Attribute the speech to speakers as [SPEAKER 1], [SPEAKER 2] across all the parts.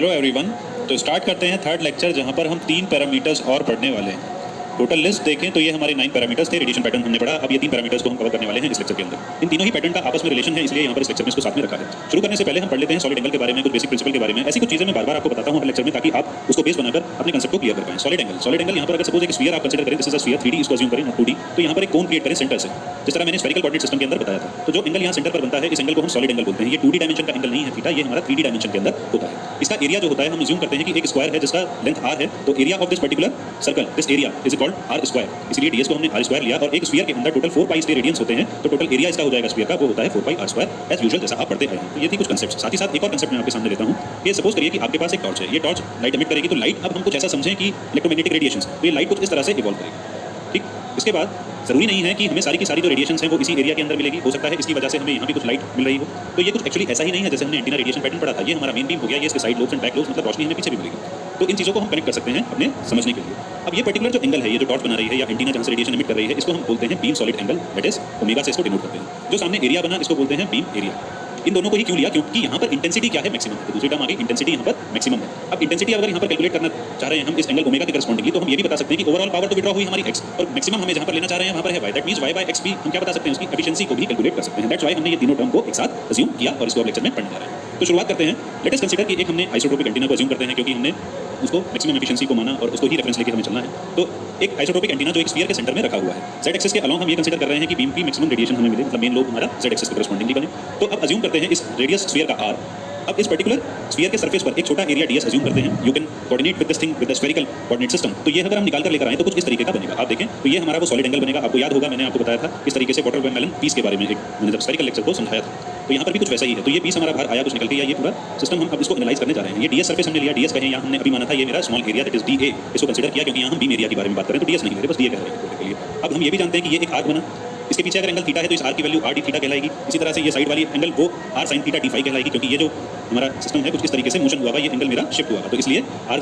[SPEAKER 1] Hello everyone. तो start करते हैं थर्ड लेक्चर, जहां पर हम 3 पैरामीटर्स और पढ़ने वाले हैं। टोटल लिस्ट देखें तो ये हमारे 9 पैरामीटर्स थे। रेडिएशन पैटर्न हमने पढ़ा। अब ये 3 पैरामीटर्स को हम कवर करने वाले हैं इस लेक्चर के अंदर। इन तीनों ही पैटर्न का आपस में रिलेशन है, इसलिए यहाँ पर इस लेक्चर में इसको साथ में रखा है। शुरू करने से पहले हम पढ़ लेते हैं सॉलिड एंगल के बारे में, कुछ बेसिक प्रिंसिपल के बारे में। ऐसी कुछ चीजें मैं बार बार आपको बताता हूँ हर लेक्चर में, ताकि आप उसको बेस बनाकर अपने कंसेप्ट को क्लियर कर पाएं। सॉलिड एंगल यहाँ पर अगर सपोज एक स्फीयर आप कंसीडर करें, this is a sphere 3D, इसको अज्यूम करें 2D, तो यहाँ पर एक कोन क्रिएट करें सेंटर से, जिस तरह मैंने स्फेरिकल कोऑर्डिनेट सिस्टम के अंदर बताया था। तो जो एंगल यहाँ सेंटर पर बनता है, इस एंगल को हम सॉलिड एंगल बोलते हैं। ये 2D डायमेंशन का एंगल नहीं है थीटा, ये हमारा 3D डायमेंशन के अंदर होता है। इसका एरिया जो होता है, हम अज्यूम करते हैं कि एक स्क्वायर है जिसका लेंथ r है, तो area of this particular circle, this area is called r square. इसलिए ds को हमने r स्क्वायर लिया, और एक स्फीयर के अंदर टोटल 4 पाई स्क्वायर रेडियंस होते हैं, तो टोटल एरिया इसका हो जाएगा स्फीयर का, वो होता है 4 pi r square as usual, जैसा आप पढ़ते आए हैं। तो ये थी कुछ कंसेप्ट। साथ ही साथ एक और कंसेप्ट मैं आपके सामने देता हूँ। ये सपोज करिए कि आपके पास एक टॉर्च है, ये टॉर्च लाइट एमिट करेगी। तो लाइट, अब हम कुछ ऐसा समझें कि इलेक्ट्रोमैग्नेटिक रेडिएशंस, तो ये लाइट कुछ इस तरह से इवॉल्व करेगी। ठीक, इसके बाद जरूरी नहीं है कि हमें सारी की सारी जो रेडिएशंस हैं वो इसी एरिया के अंदर मिलेगी। हो सकता है इसकी वजह से हमें यहाँ भी कुछ लाइट मिल रही हो। तो ये कुछ एक्चुअली ऐसा ही नहीं है जैसे हमने एंटीना रेडिएशन पैटर्न पढ़ा था। ये हमारा मेन बीम हो गया, ये इसके side lobes and back lobes, मतलब रोशनी हमें पीछे भी मिलेगी। तो इन चीज़ों को हम कनेक्ट कर सकते हैं अपने समझने के लिए। अब ये पर्टिकुलर जो एंगल है, ये जो टॉर्च बना रही है या एंटीना जहाँ से रेडिएशन एमिट कर रही है, इसको हम बोलते हैं beam solid angle, that is omega से इसको डिनोट करते हैं। जो सामने एरिया बना, इसको बोलते हैं बीम एरिया। इन दोनों को ही क्यों लिया? क्योंकि यहाँ पर इंटेंसिटी क्या है, मैक्सिमम है। तो दूसरी टर्म आ गई, इंटेंसिटी यहाँ पर मैक्सिमम है। अब इंटेंसिटी अगर यहाँ पर कैलकुलेट करना चाह रहे हैं हम इस एंगल ओमेगा के करस्पॉन्डिंगली, तो हम ये भी बता सकते हैं कि ओवरऑल पावर तो विड्रॉ हुई हमारी x, और मैक्सिमम हमें जहाँ पर लेना चाह रहे हैं वहाँ पर है y। That means y by x भी हम क्या बता सकते हैं, उसकी एफिशिएंसी को भी कैलकुलेट कर सकते हैं। दैट्स व्हाई हमने ये तीनों टर्म को एक साथ अज्यूम किया और इसको अब लेक्चर में पढ़ने जा रहे हैं। तो शुरुआत करते हैं। लेट अस कंसीडर कि एक हमने आइसोट्रोपिक एंटीना को अज्यूम करते हैं, क्योंकि हमने उसको मैक्सिमम एफिशिएंसी को माना और उसको ही रेफरेंस लेके हमें चलना है। तो एक आइसोट्रोपिक एंटीना जो एक स्फीयर के सेंटर में रखा हुआ है, z एक्सिस के अलोंग हम ये कंसीडर कर रहे हैं कि बीम की मैक्सिमम रेडिएशन हमें मिले, मतलब मेन लोब हमारा z एक्सिस के करस्पॉन्डिंगली बने। तो अब अज्यूम करते हैं इस रेडियस स्फीयर का r। अब इस पर्टिकुलर स्फीयर के सरफेस पर एक छोटा एरिया ds अज्यूम करते हैं। You can coordinate with this thing with the spherical coordinate system. तो ये अगर हम निकाल कर लेकर आए तो कुछ इस तरीके का बनेगा। आप देखें तो ये हमारा वो सॉलिड एंगल बनेगा। आपको याद होगा मैंने आपको बताया था इस तरीके से वाटरमेलन पीस के बारे में, एक मैंने जब स्फेरिकल लेक्चर को समझाया था। तो यहाँ पर भी कुछ वैसा ही है। तो ये पीस हमारा बाहर आया कुछ निकल के, या ये पूरा सिस्टम हम अब इसको एनालाइज करने जा रहे हैं। ये ds सरफेस हमने लिया, ds कहें, यहाँ हमने अभी माना था ये मेरा small area that is da, इसको कंसीडर किया क्योंकि यहाँ हम बीम एरिया के बारे में बात करें, तो ds नहीं ले रहे, बस da कह रहे हैं के लिए। अब हम ये भी जानते हैं कि ये एक आर्क बना, इसके पीछे अगर एंगल थीटा है तो इस आर की वैल्यू r d थीटा कहलाएगी। इसी तरह से ये साइड वाली एंगल वो r sin theta d phi कहलाएगी, क्योंकि ये जो हमारा सिस्टम है कुछ इस तरीके से मोशन हुआ हुआ, ये एंगल मेरा शिफ्ट हुआ है, तो इसलिए r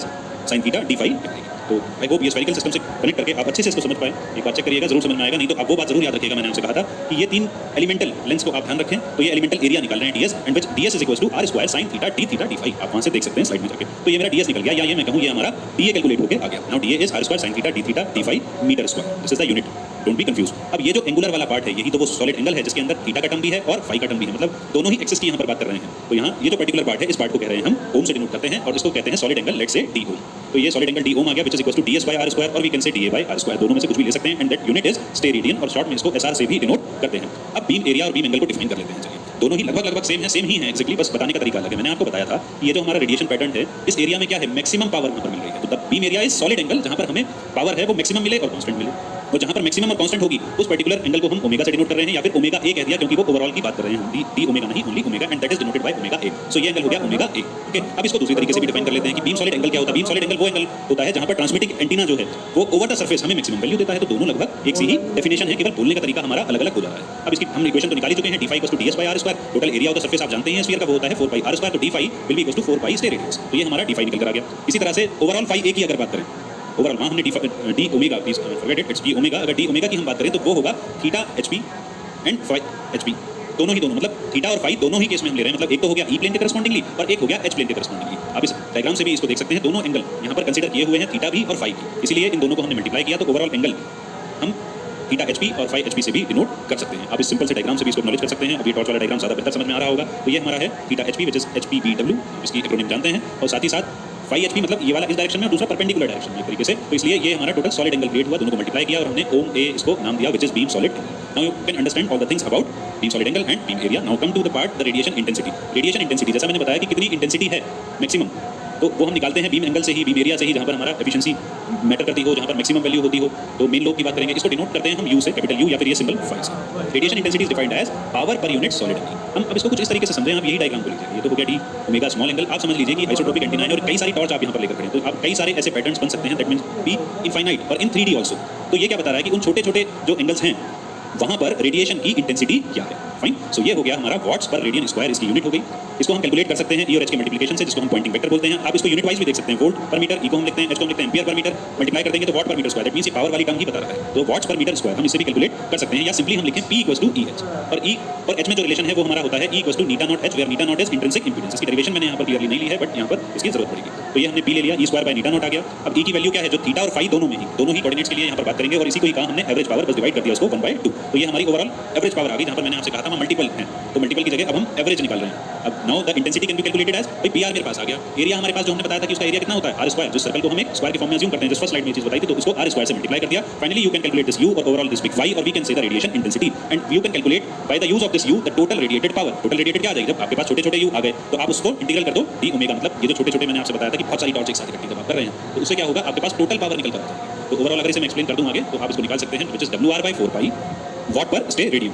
[SPEAKER 1] sin theta d phi कहलाएगी। तो आई होप ये स्फेरिकल सिस्टम से कनेक्ट करके आप अच्छे से इसको समझ पाए। एक बात चेक करिएगा, जरूर समझ में आएगा, नहीं तो आप वो बात जरूर याद रखिएगा। मैंने आपसे कहा था कि ये 3 एलिमेंटल लेंस को आप ध्यान रखें। तो ये एलिमेंटल एरिया निकाल रहे हैं ds, and which ds is equals to r square sin theta d theta d phi. आप वहां से देख सकते हैं स्लाइड में जाके। तो ये मेरा ds निकल गया, या ये मैं कहूं ये हमारा da कैलकुलेट होकर आ गया। Now da is r square sin theta d theta d phi metre square, this is the unit, don't be confuse. अब ये जो एंगुलर वाला पार्ट है, यही तो वो सॉलिड एंगल है जिसके अंदर थीटा का टर्म भी है और फाई का टर्म भी है, मतलब दोनों ही एक्सिस की यहाँ पर बात कर रहे हैं। तो यहाँ ये जो पर्टिकुलर पार्ट है, इस पार्ट को कह रहे हैं हम ओम से डिनोट करते हैं, और इसको कहते हैं solid angle, let's say d ohm. तो ये सॉलिड एंगल d ओम आ गया, which is equals to ds by r square, और we can say da by r square, दोनों में से कुछ भी ले सकते हैं, and that unit is steradian, और शॉर्ट में इसको sr से भी डिनोट करते हैं। अब बीम एरिया और बीम एंगल को डिफाइन कर लेते हैं। चलिए, दोनों ही लगभग सेम ही है एक्जेक्टली, बस बताने का तरीका अलग है। मैंने आपको बताया था ये जो हमारा रेडिएशन पैटर्न है, इस एरिया में क्या है, मैक्सिमम पावर यहाँ पर मिल रही है। तो the beam area is solid angle, जहाँ पर हमें पावर है वो मैक्सिमम मिले और कांस्टेंट मिले, और जहाँ पर मैक्सिमम और कांस्टेंट होगी उस पर्टिकुलर एंगल को हम ओमेगा से डिनोट कर रहे हैं, या फिर ओमेगा ए कह दिया, क्योंकि वो ओवरऑल की बात कर रहे हैं, डी ओमेगा नहीं, only omega, and that is denoted by omega A. So ये एंगल हो गया ओमेगा ए। ओके, अब इसको दूसरी तरीके से भी डिफाइन कर लेते हैं कि बीम सॉलिड एंगल क्या होता है। बीम सॉलिड एंगल वो एंगल होता है जहाँ पर ट्रांसमिटिंग एंटीना जो है वो ओवर द सरफेस हमें मैक्सिमम वैल्यू देता है। तो दोनों लगभग एक सी ही डेफिनेशन है, केवल बोलने का तरीका हमारा अलग अलग हो जा रहा है। अब इसकी हम इक्वेशन तो निकाल ही चुके हैं, d phi equals to ds by r square. Total area of the surface आप जानते हैं स्फीयर का, वो होता है 4 पाई r स्क्वायर, तो d phi will be equals to 4 pi steradians. तो ये हमारा d फाई निकल कर आ गया। इसी तरह से ओवरऑल फाई a की अगर बात करें, ओवरऑल वहाँ हमने d omega, please forget it, it's d omega. अगर डी ओमेगा की हम बात करें तो वो होगा theta HP and phi HP, दोनों मतलब थीटा और फाई दोनों ही केस में हम ले रहे हैं। मतलब एक तो हो गया ई प्लेन के करस्पॉन्डिंगली और एक हो गया एच प्लेन के करस्पॉन्डिंगली। आप इस डायग्राम से भी इसको देख सकते हैं, दोनों एंगल यहाँ पर कंसीडर किए हुए हैं, थीटा भी और फाई भी, इसलिए इन दोनों को हमने मल्टीप्लाई किया, तो ओवरऑल एंगल हम थीटा एचपी और फाई एचपी से भी डिनोट कर सकते हैं। आप इस सिंपल से डायग्राम से भी इसको नॉलेज कर सकते हैं। अब ये टॉर्च वाला डायग्राम ज़्यादा बेहतर समझ में आ रहा होगा। तो ये हमारा है theta HP which is HPBW, इसकी एक्रोनिम जानते हैं, और साथ ही साथ फाई एचपी मतलब ये वाला इस डायरेक्शन में और दूसरा परपेंडिकुलर डायरेक्शन में एक तरीके से। तो इसलिए ये हमारा टोटल सॉलिड एंगल क्रिएट हुआ, दोनों को मल्टीप्लाई किया और हमने ओम ए इसको नाम दिया, which is beam solid angle. Now you can understand all the things about beam solid angle and beam area. Now come to the part the radiation intensity. Radiation intensity, जैसा मैंने बताया कि कितनी इंटेंसिटी है मैक्सिमम, तो वो हम निकालते हैं बीम एंगल से ही, बीम एरिया से ही, जहाँ पर हमारा एफिशिएंसी मैटर करती हो, जहाँ पर मैक्सिमम वैल्यू होती हो। तो मेन लोब की बात करेंगे, इसको डिनोट करते हैं हम यू से, कैपिटल यू, या फिर ये सिंबल फाई से। Radiation intensity is defined as power per unit solid angle. हम अब इसको कुछ इस तरीके से समझें। आप यही डायग्राम को लीजिए, ये तो हो गया डी ओमेगा स्मॉल एंगल। आप समझ लीजिए कि आइसोट्रोपिक एंटीना है और कई सारी टॉर्च आप यहाँ पर लेकर खड़े हैं, तो आप कई सारे ऐसे पैटर्न्स बन सकते हैं, दैट मींस बी इनफाइनाइट और इन 3D ऑल्सो। तो ये क्या बता रहा है कि उन छोटे छोटे जो एंगल्स हैं वहाँ पर रेडिएशन की इंटेंसिटी क्या है। फाइन। सो ये हो गया हमारा वॉट्स पर रेडियन स्क्वायर, इसकी यूनिट हो गई। इसको हम कैलकुलेट कर सकते हैं ई और एच के मल्टीप्लिकेशन से, जिसको हम पॉइंटिंग वेक्टर बोलते हैं। आप इसको यूनिट वाइज भी देख सकते हैं, वोल्ट पर मीटर, ई को हम लिखते हैं, एच को हम लिखते हैं एम्पियर पर मीटर, मल्टीप्लाई कर देंगे तो वॉट पर मीटर स्क्वायर, दैट मींस ये पावर वाली टर्म ही बता रहा है। तो वॉट्स पर मीटर स्क्वायर हम इससे भी कैलकुलेट कर सकते हैं, या सिंपली हम लिखें P equals to E H, और ई और एच में जो रिलेशन है वो हमारा होता है E equals to eta naught H, where eta naught is intrinsic impedance. इसकी डेरिवेशन मैंने यहाँ पर क्लियरली नहीं ली है, बट यहाँ पर इसकी जरूरत पड़ेगी। तो ये हमने P ले लिया, E square by Neeta not आ गया। अब E की वैल्यू क्या है, जो थीटा और फाई दोनों में ही, दोनों ही कोऑर्डिनेट्स के लिए यहाँ पर बात करेंगे, और इसी को ही कहा हमने एवरेज पावर, बस डिवाइड कर दिया उसको 1/2। तो ये हमारी ओवरऑल एवरेज पावर आ गई, जहाँ पर मैंने आपसे कहा था मल्टीपल है, तो मल्टीपल की जगह अब हम एवरेज निकाल रहे हैं। अब now the intensity can be calculated as by PR मेरे पास आ गया, एरिया हमारे पास जो हमने बताया था कि उसका एरिया कितना होता है R स्क्वायर, जिस सर्कल को हम एक स्क्वायर के फॉर्म में अज्यूम करते हैं, जिस फर्स्ट स्लाइड में चीज बताई थी, तो उसको R स्क्वायर से मल्टीप्लाई कर दिया। Finally you can calculate this U और ओवरऑल दिस बिग Y, और we can say the radiation intensity, and you can calculate by the use of this U the total radiated power. Total radiated क्या आ जाएगी, जब आपके पास छोटे छोटे U आ गए तो आप उसको इंटीग्रल कर दो d ओमेगा, मतलब ये जो छोटे छोटे मैंने आपसे बताया था कि बहुत सारी डॉट्स एक साथ इकट्ठी जब आप कर रहे हैं, तो उससे क्या होगा, आपके पास टोटल पावर निकल कर आ जाएगी। तो ओवरऑल अगर इसे मैं एक्सप्लेन कर दूं आगे, तो आप इसको निकाल सकते हैं, व्हिच इज WR/4 वॉट पर steradian.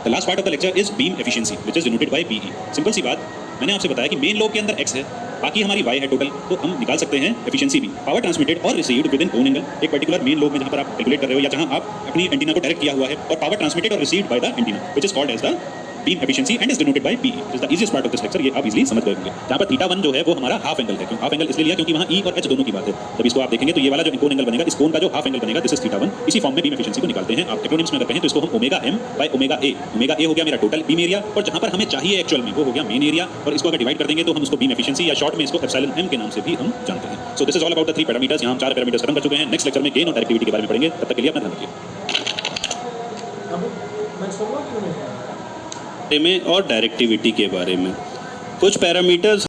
[SPEAKER 1] The last part of the lecture is beam efficiency, which is denoted by PE। Simple सी बात, मैंने आपसे बताया कि मेन लोब के अंदर x है, बाकी हमारी y है टोटल, तो हम निकाल सकते हैं एफिशिएंसी भी। पावर ट्रांसमिटेड और received with in own angle, एक पर्टिकुलर मेन लोब में जहां पर आप कैलकुलेट कर रहे हो या जहां आप अपनी एंटीना को डायरेक्ट किया हुआ है, और पावर ट्रांसमिटेड और received by the antenna, which is called as the beam efficiency and is denoted by PE। Is the easiest part of this lecture, ये आप इजीली समझ गए होंगे। जहां पर थीटा 1 जो है वो हमारा हाफ एंगल है, क्यों हाफ एंगल इसलिए लिया क्योंकि वहां E और H दोनों की बात है। जब इसको आप देखेंगे तो ये वाला जो कोन एंगल बनेगा, इस कोन का जो हाफ एंगल बनेगा, दिस इज थीटा 1। इसी फॉर्म में बीम एफिशिएंसी को निकालते हैं। आप एक्रोनिम्स में अगर कहें तो इसको हम omega m by omega a, omega a हो गया मेरा टोटल बीम एरिया, और जहां पर हमें चाहिए एक्चुअल में वो हो गया मेन एरिया, और इसको अगर डिवाइड कर देंगे तो हम उसको बीम एफिशिएंसी या शॉर्ट में इसको एप्सिलॉन m के नाम से भी हम जानते हैं। So this is all about the 3 parameters. यहां हम 4 पैरामीटर्स खत्म कर चुके हैं। नेक्स्ट लेक्चर में गेन और डायरेक्टिविटी के बारे में पढ़ेंगे, तब तक के लिए अपना ध्यान रखिए।
[SPEAKER 2] में और डायरेक्टिविटी के बारे में कुछ पैरामीटर्स